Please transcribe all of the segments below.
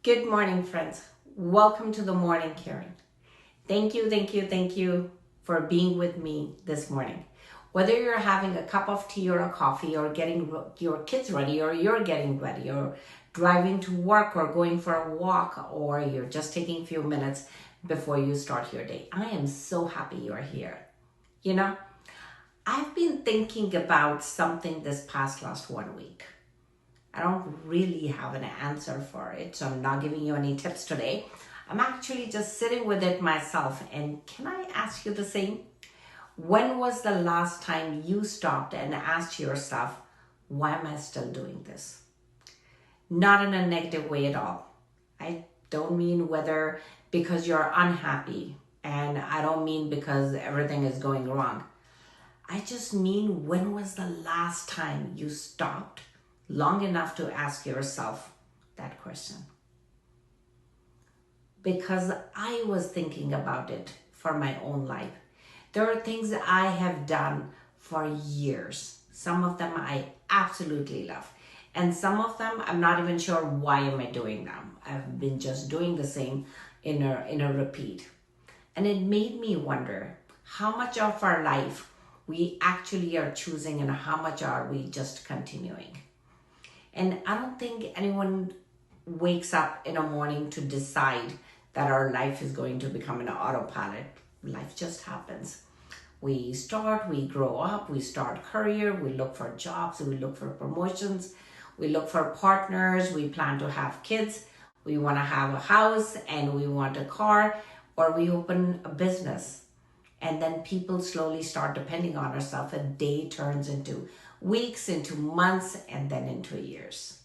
Good morning, friends. Welcome to the Morning Kiran. Thank you for being with me this morning. Whether you're having a cup of tea or a coffee, or getting your kids ready, or you're getting ready, or driving to work, or going for a walk, or you're just taking a few minutes before you start your day, I am so happy you're here. You know, I've been thinking about something this past last 1 week. I don't really have an answer for it, so I'm not giving you any tips today. I'm actually just sitting with it myself. And can I ask you the same? When was the last time you stopped and asked yourself, why am I still doing this? Not in a negative way at all. I don't mean whether because you're unhappy, and I don't mean because everything is going wrong. I just mean, when was the last time you stopped long enough to ask yourself that question? Because I was thinking about it for my own life. There are things that I have done for years. Some of them I absolutely love. And some of them I'm not even sure why am I doing them. I've been just doing the same in a repeat. And it made me wonder how much of our life we actually are choosing and how much are we just continuing. And I don't think anyone wakes up in a morning to decide that our life is going to become an autopilot. Life just happens. We start, we grow up, we start career, we look for jobs, we look for promotions, we look for partners, we plan to have kids, we want to have a house and we want a car, or we open a business. And then people slowly start depending on ourselves. A day turns into weeks, into months, and then into years.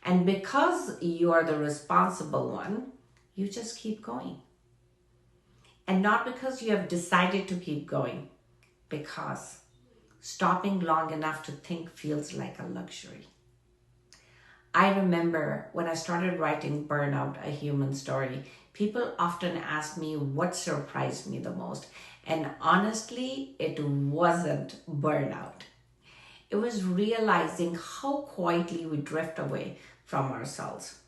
And because you are the responsible one, you just keep going. And not because you have decided to keep going, because stopping long enough to think feels like a luxury. I remember when I started writing Burnout, a Human Story, people often ask me what surprised me the most. And honestly, it wasn't burnout. It was realizing how quietly we drift away from ourselves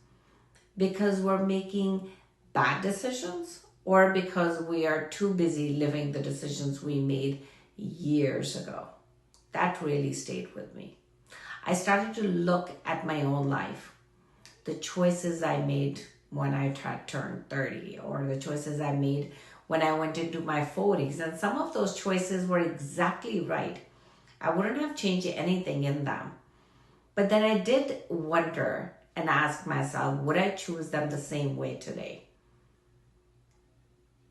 because we're making bad decisions, or because we are too busy living the decisions we made years ago. That really stayed with me. I started to look at my own life, the choices I made when I turned 30, or the choices I made when I went into my 40s. And some of those choices were exactly right. I wouldn't have changed anything in them. But then I did wonder and ask myself, would I choose them the same way today?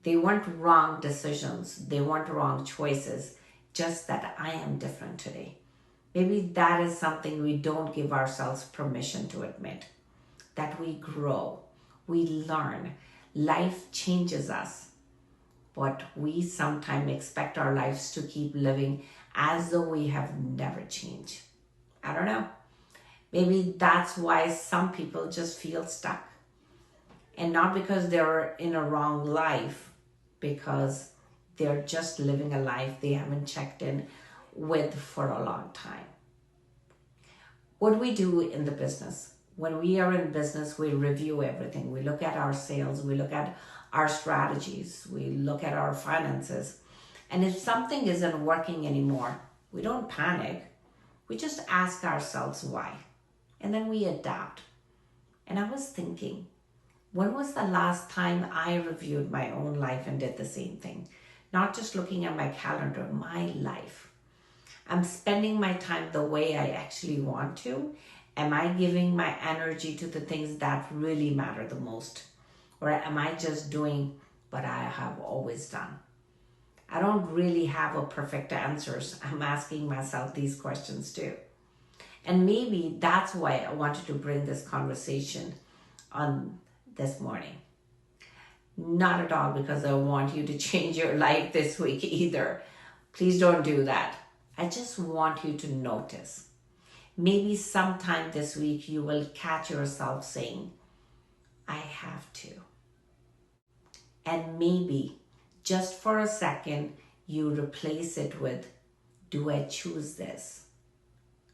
They weren't wrong decisions, they weren't wrong choices, just that I am different today. Maybe that is something we don't give ourselves permission to admit, that we grow, we learn, life changes us, but we sometimes expect our lives to keep living as though we have never changed. I don't know. Maybe that's why some people just feel stuck. And not because they're in a wrong life, because they're just living a life they haven't checked in with for a long time. What do we do in the business? When we are in business, we review everything. We look at our sales, we look at our strategies, we look at our finances. And if something isn't working anymore, we don't panic. We just ask ourselves why. And then we adapt. And I was thinking, when was the last time I reviewed my own life and did the same thing? Not just looking at my calendar, my life. I'm spending my time the way I actually want to. Am I giving my energy to the things that really matter the most? Or am I just doing what I have always done? I don't really have a perfect answers. I'm asking myself these questions too. And maybe that's why I wanted to bring this conversation on this morning. Not at all because I want you to change your life this week either. Please don't do that. I just want you to notice. Maybe sometime this week you will catch yourself saying, I have to. And maybe just for a second, you replace it with, do I choose this?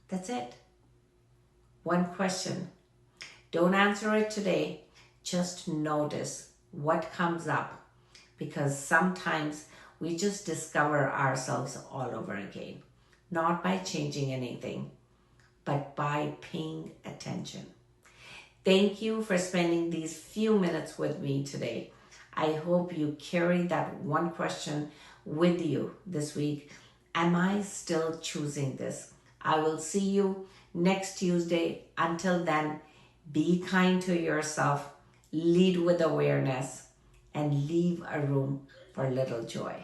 That's it. One question. Don't answer it today. Just notice what comes up, because sometimes we just discover ourselves all over again, not by changing anything, but by paying attention. Thank you for spending these few minutes with me today. I hope you carry that one question with you this week. Am I still choosing this? I will see you next Tuesday. Until then, be kind to yourself, lead with awareness, and leave a room for little joy.